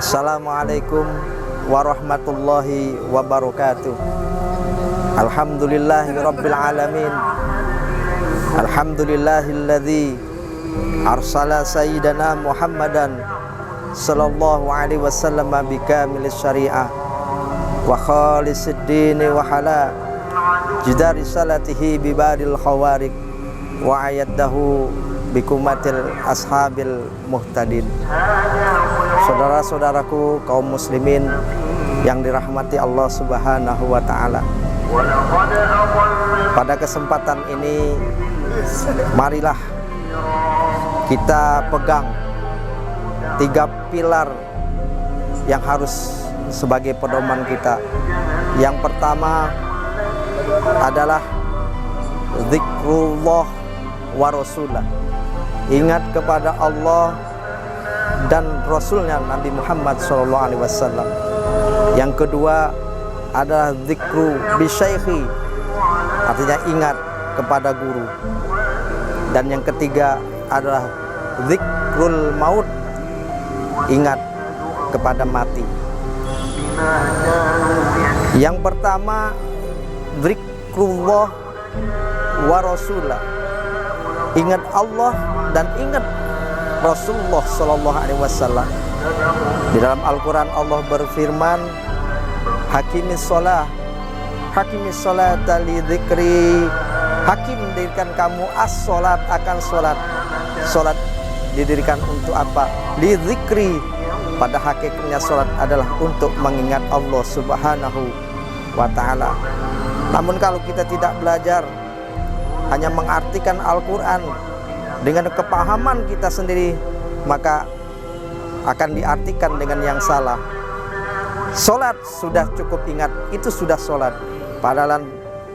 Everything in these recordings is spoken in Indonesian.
Assalamualaikum warahmatullahi wabarakatuh. Alhamdulillahi rabbil alamin. Alhamdulillahilladzi arsala sayyidana Muhammadan sallallahu alaihi wasallam bikamilis syariah wa khalisid dini wa hala jidari salatihi bibaril khawarik wa ayadahu bikumatil ashabil muhtadin. Saudara-saudaraku kaum muslimin yang dirahmati Allah Subhanahu wa ta'ala, pada kesempatan ini marilah kita pegang 3 pilar yang harus sebagai pedoman kita. Yang pertama adalah zikrullah wa rasulah, ingat kepada Allah dan Rasulnya Nabi Muhammad SAW. Yang kedua adalah zikru bisyaikhi, artinya ingat kepada guru. Dan yang ketiga adalah zikrul maut, ingat kepada mati. Yang pertama zikrullah wa rasulah, ingat Allah dan ingat Rasulullah sallallahu alaihi wasallam. Di dalam Al-Qur'an Allah berfirman, hakimis shalah, hakimis sholata li dzikri. Hakim didirikan kamu as-sholat, akan sholat. Sholat didirikan untuk apa? Li dzikri. Pada hakikatnya sholat adalah untuk mengingat Allah Subhanahu wa ta'ala. Namun kalau kita tidak belajar, hanya mengartikan Al-Qur'an dengan kepahaman kita sendiri, maka akan diartikan dengan yang salah. Sholat sudah cukup ingat, itu sudah sholat. Padahal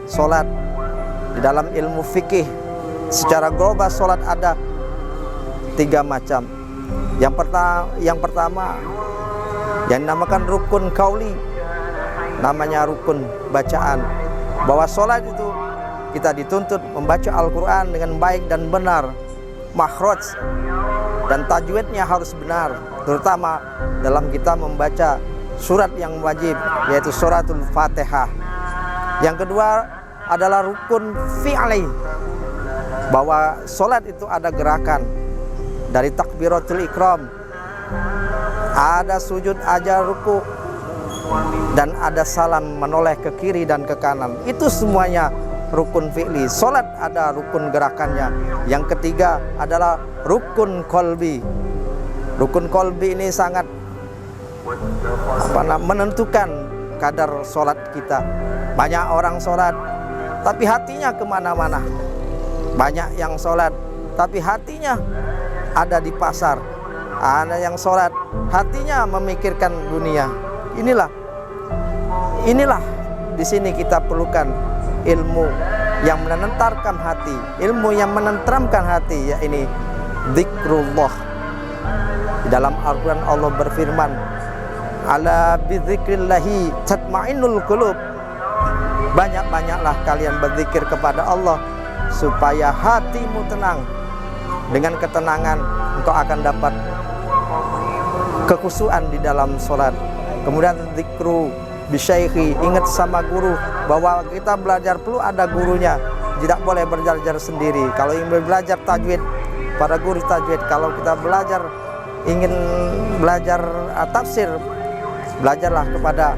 sholat di dalam ilmu fikih secara global, sholat ada 3 macam. Yang pertama yang dinamakan rukun kauli, namanya rukun bacaan, bahwa sholat itu kita dituntut membaca Al-Quran dengan baik dan benar, makhraj dan tajwidnya harus benar, terutama dalam kita membaca surat yang wajib, yaitu suratul Fatihah. Yang kedua adalah rukun fi'li, bahwa sholat itu ada gerakan dari takbiratul ikram, ada sujud, ada ruku, dan ada salam menoleh ke kiri dan ke kanan. Itu semuanya rukun fi'li. Salat ada rukun gerakannya. Yang ketiga adalah rukun kolbi. Rukun kolbi ini sangat menentukan kadar salat kita. Banyak orang salat tapi hatinya kemana-mana. Banyak yang salat tapi hatinya ada di pasar. Ada yang salat hatinya memikirkan dunia. Inilah di sini kita perlukan ilmu yang menentarkan hati, ilmu yang menenteramkan hati, yaitu zikrullah. Di dalam Al-Quran Allah berfirman, ala bidzikrillahi tatma'innul qulub. Banyak-banyaklah kalian berzikir kepada Allah supaya hatimu tenang. Dengan ketenangan engkau akan dapat kekhusyuan di dalam sholat. Kemudian zikru bisyaikhi, ingat sama guru, bahwa kita belajar perlu ada gurunya, tidak boleh belajar sendiri. Kalau ingin belajar tajwid, pada guru tajwid. Kalau kita ingin belajar tafsir, belajarlah kepada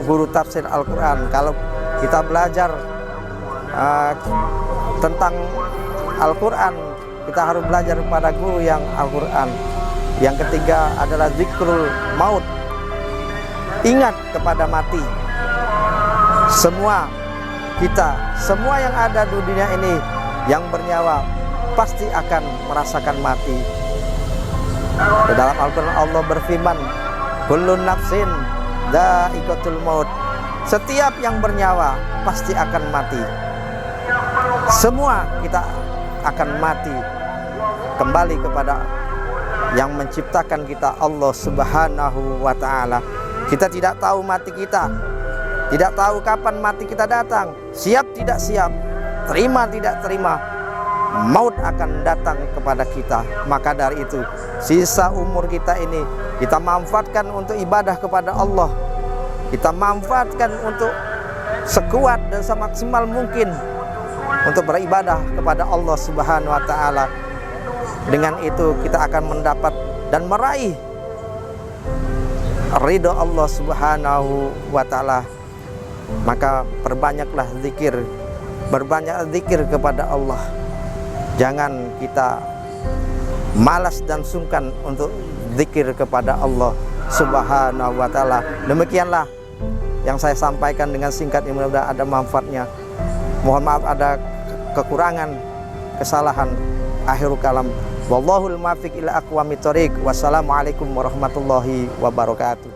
guru tafsir Al-Quran. Kalau kita belajar tentang Al-Quran, kita harus belajar kepada guru yang Al-Quran. Yang ketiga adalah zikrul maut, ingat kepada mati. Semua yang ada di dunia ini yang bernyawa pasti akan merasakan mati. Di dalam Al-Quran Allah berfirman, kullu nafsin dha'iqatul maut. Setiap yang bernyawa pasti akan mati. Semua kita akan mati, kembali kepada yang menciptakan kita, Allah Subhanahu wa ta'ala. Kita tidak tahu mati kita, tidak tahu kapan mati kita datang, siap tidak siap, terima tidak terima, maut akan datang kepada kita. Maka dari itu sisa umur kita ini kita manfaatkan untuk ibadah kepada Allah. Kita manfaatkan untuk sekuat dan semaksimal mungkin untuk beribadah kepada Allah Subhanahu wa taala. Dengan itu kita akan mendapat dan meraih ridho Allah Subhanahu wa taala. Maka perbanyaklah zikir, berbanyak zikir kepada Allah. Jangan kita malas dan sungkan untuk zikir kepada Allah Subhanahu wa taala. Demikianlah yang saya sampaikan dengan singkat ini, mudah-mudahan ada manfaatnya. Mohon maaf ada kekurangan, kesalahan. Akhirul kalam, wallahul muwaffiq ila aqwamit thoriq. Wassalamualaikum warahmatullahi wabarakatuh.